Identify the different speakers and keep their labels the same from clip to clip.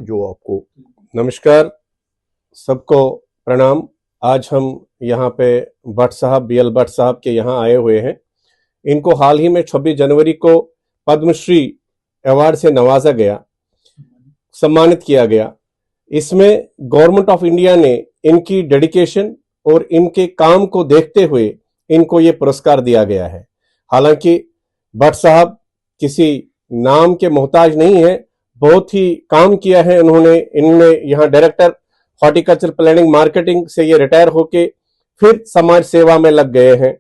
Speaker 1: जो आपको।
Speaker 2: नमस्कार, सबको प्रणाम। आज हम यहाँ पे भट्ट साहब, BL भट्ट साहब के यहाँ आए हुए हैं। इनको हाल ही में 26 जनवरी को पद्मश्री अवार्ड से नवाजा गया, सम्मानित किया गया। इसमें गवर्नमेंट ऑफ इंडिया ने इनकी डेडिकेशन और इनके काम को देखते हुए इनको ये पुरस्कार दिया गया है। हालांकि भट्ट साहब किसी नाम के मोहताज नहीं है, बहुत ही काम किया है उन्होंने। इनने यहाँ डायरेक्टर हॉर्टिकल्चर प्लानिंग मार्केटिंग से ये रिटायर होके फिर समाज सेवा में लग गए हैं।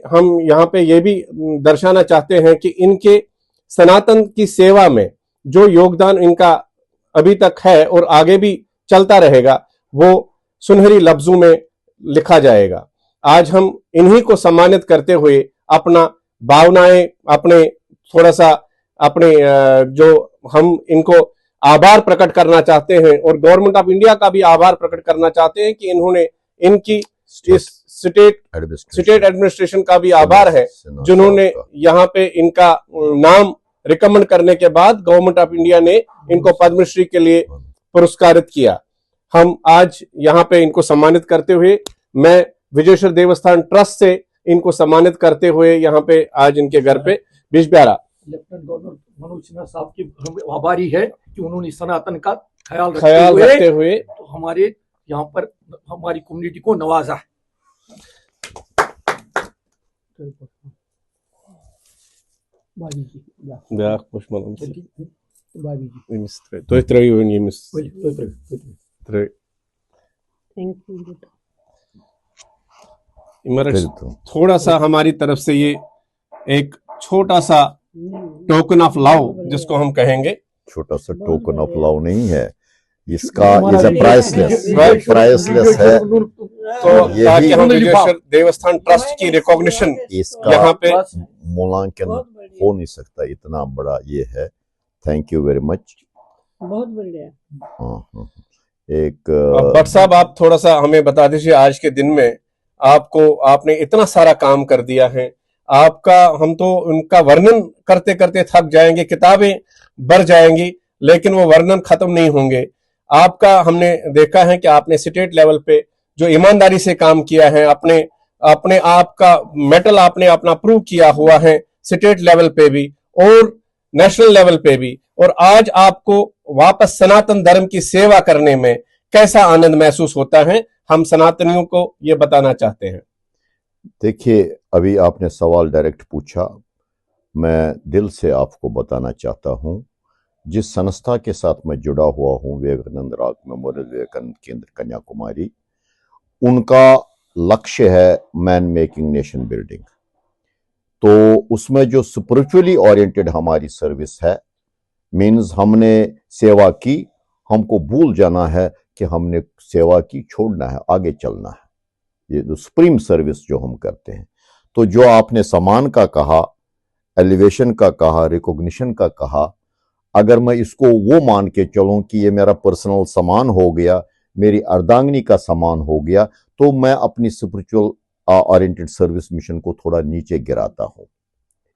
Speaker 2: हम यहाँ पे ये भी दर्शाना चाहते हैं कि इनके सनातन की सेवा में जो योगदान इनका अभी तक है और आगे भी चलता रहेगा, वो सुनहरी लफ्जों में लिखा जाएगा। आज हम इन्हीं को सम्मानित करते हुए अपना भावनाएं, अपने थोड़ा सा अपने जो हम इनको आभार प्रकट करना चाहते हैं और गवर्नमेंट ऑफ इंडिया का भी आभार प्रकट करना चाहते हैं कि इन्होंने इनकी इस स्टेट एडमिनिस्ट्रेशन का भी आभार है जिन्होंने यहाँ पे इनका नाम रिकमेंड करने के बाद गवर्नमेंट ऑफ इंडिया ने इनको पद्मश्री के लिए पुरस्कारित किया। हम आज यहाँ पे इनको सम्मानित करते हुए, मैं विजयेश्वर देवस्थान ट्रस्ट से इनको सम्मानित करते हुए यहाँ पे आज इनके घर पे बिजब्यारा
Speaker 3: लेफ्टिनेंट गवर्नर मनोज सिन्हा साहब की आभारी है कि उन्होंने सनातन का ख्याल रखते हुए तो हमारे यहाँ पर हमारी कम्युनिटी को नवाजा है।
Speaker 2: थोड़ा सा हमारी तरफ से ये एक छोटा सा टोकन ऑफ लव, जिसको हम कहेंगे,
Speaker 1: छोटा सा टोकन ऑफ लव नहीं है, इसका इज प्राइसलेस है।
Speaker 2: तो ताकि हम विजयेश्वर देवस्थान ट्रस्ट की रिकॉग्निशन
Speaker 1: इसका
Speaker 2: यहाँ पे
Speaker 1: मूल्यांकन हो नहीं सकता, इतना बड़ा ये है। थैंक यू वेरी मच,
Speaker 4: बहुत बढ़िया।
Speaker 1: एक
Speaker 2: भट्ट साहब, आप थोड़ा सा हमें बता दीजिए, आज के दिन में आपने इतना सारा काम कर दिया है, आपका हम तो उनका वर्णन करते करते थक जाएंगे, किताबें भर जाएंगी, लेकिन वो वर्णन खत्म नहीं होंगे। आपका हमने देखा है कि आपने स्टेट लेवल पे जो ईमानदारी से काम किया है, अपने आप का मेटल आपने अपना प्रूव किया हुआ है स्टेट लेवल पे भी और नेशनल लेवल पे भी, और आज आपको वापस सनातन धर्म की सेवा करने में कैसा आनंद महसूस होता है, हम सनातनियों को ये बताना चाहते हैं।
Speaker 1: देखिए, अभी आपने सवाल डायरेक्ट पूछा, मैं दिल से आपको बताना चाहता हूं, जिस संस्था के साथ मैं जुड़ा हुआ हूं, विवेकानंद रॉक मेमोरियल विवेकानंद केंद्र कन्याकुमारी, उनका लक्ष्य है मैन मेकिंग नेशन बिल्डिंग। तो उसमें जो स्पिरिचुअली ओरिएंटेड हमारी सर्विस है, मीन्स हमने सेवा की, हमको भूल जाना है कि हमने सेवा की, छोड़ना है, आगे चलना है। ये जो सुप्रीम सर्विस जो हम करते हैं, तो जो आपने सम्मान का कहा, एलिवेशन का कहा, रिकॉग्निशन का कहा, अगर मैं इसको वो मान के चलूं कि ये मेरा पर्सनल सम्मान हो गया, मेरी अर्धांगिनी का सम्मान हो गया, तो मैं अपनी स्पिरिचुअल ओरिएंटेड सर्विस मिशन को थोड़ा नीचे गिराता हूं।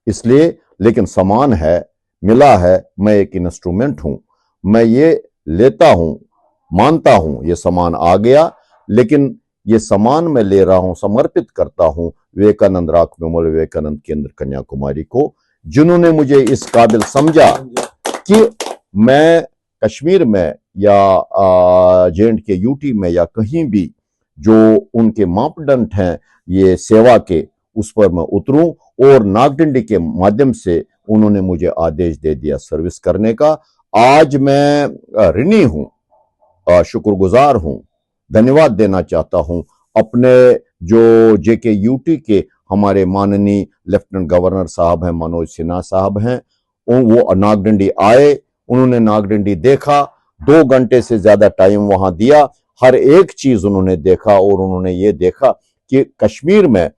Speaker 1: इसलिए, लेकिन सम्मान है, मिला है, मैं एक इंस्ट्रूमेंट हूं, मैं ये लेता हूं, मानता हूं ये सम्मान आ गया, लेकिन ये सम्मान मैं ले रहा हूं, समर्पित करता हूं विवेकानंद रॉक मेमोरियल विवेकानंद केंद्र कन्याकुमारी को, जिन्होंने मुझे इस काबिल समझा कि मैं कश्मीर में या JNK यूटी में या कहीं भी जो उनके मापदंड हैं ये सेवा के, उस पर मैं उतरूं, और नागडंडी के माध्यम से उन्होंने मुझे आदेश दे दिया सर्विस करने का। आज मैं ऋणी हूं, शुक्रगुजार हूं, धन्यवाद देना चाहता हूं अपने जो JKUT के हमारे माननीय लेफ्टिनेंट गवर्नर साहब हैं, मनोज सिन्हा साहब हैं। वो नागडंडी आए, उन्होंने नागडंडी देखा, 2 घंटे से ज्यादा टाइम वहां दिया, हर एक चीज उन्होंने देखा, और उन्होंने ये देखा कि कश्मीर में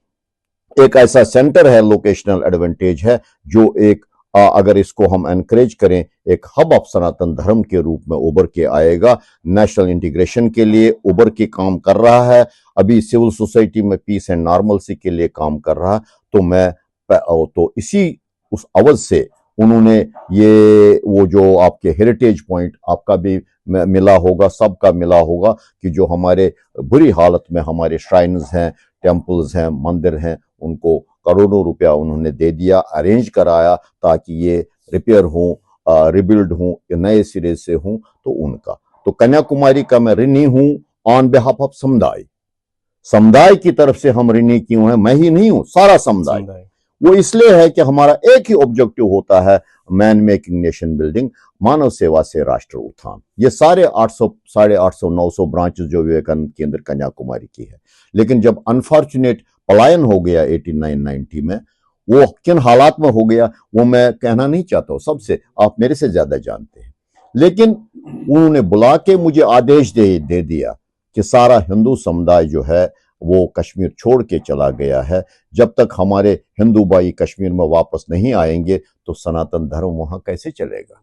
Speaker 1: एक ऐसा सेंटर है, लोकेशनल एडवांटेज है, जो एक अगर इसको हम एनकरेज करें, एक हब ऑफ सनातन धर्म के रूप में उभर के आएगा, नेशनल इंटीग्रेशन के लिए उभर के काम कर रहा है, अभी सिविल सोसाइटी में पीस एंड नॉर्मलसी के लिए काम कर रहा है। तो मैं तो इसी उस अवध से उन्होंने ये वो जो आपके हेरिटेज पॉइंट आपका भी मिला होगा, सबका मिला होगा कि जो हमारे बुरी हालत में हमारे श्राइन्स हैं, टेम्पल्स हैं, मंदिर हैं, उनको करोड़ों रुपया उन्होंने दे दिया, अरेंज कराया ताकि ये रिपेयर हों, रिबिल्ड हों, नए सिरे से हों। तो उनका तो कन्याकुमारी का मैं ऋणी हूं ऑन बिहाफ ऑफ समुदाय की तरफ से हम ऋणी क्यों हैं? मैं ही नहीं हूं, सारा समुदाय। वो इसलिए है कि हमारा एक ही ऑब्जेक्टिव होता है, मैन मेकिंग नेशन बिल्डिंग, मानव सेवा से राष्ट्र उत्थान। ये सारे 800 850 900 ब्रांचेस जो विवेकानंद केंद्र कन्याकुमारी की है। लेकिन जब अनफॉर्चुनेट पलायन हो गया 89-90 में, वो किन हालात में हो गया वो मैं कहना नहीं चाहता हूं, सबसे आप मेरे से ज्यादा जानते हैं। लेकिन उन्होंने बुला के मुझे आदेश दे दिया कि सारा हिंदू समुदाय जो है वो कश्मीर छोड़ के चला गया है। जब तक हमारे हिंदू भाई कश्मीर में वापस नहीं आएंगे तो सनातन धर्म वहां कैसे चलेगा।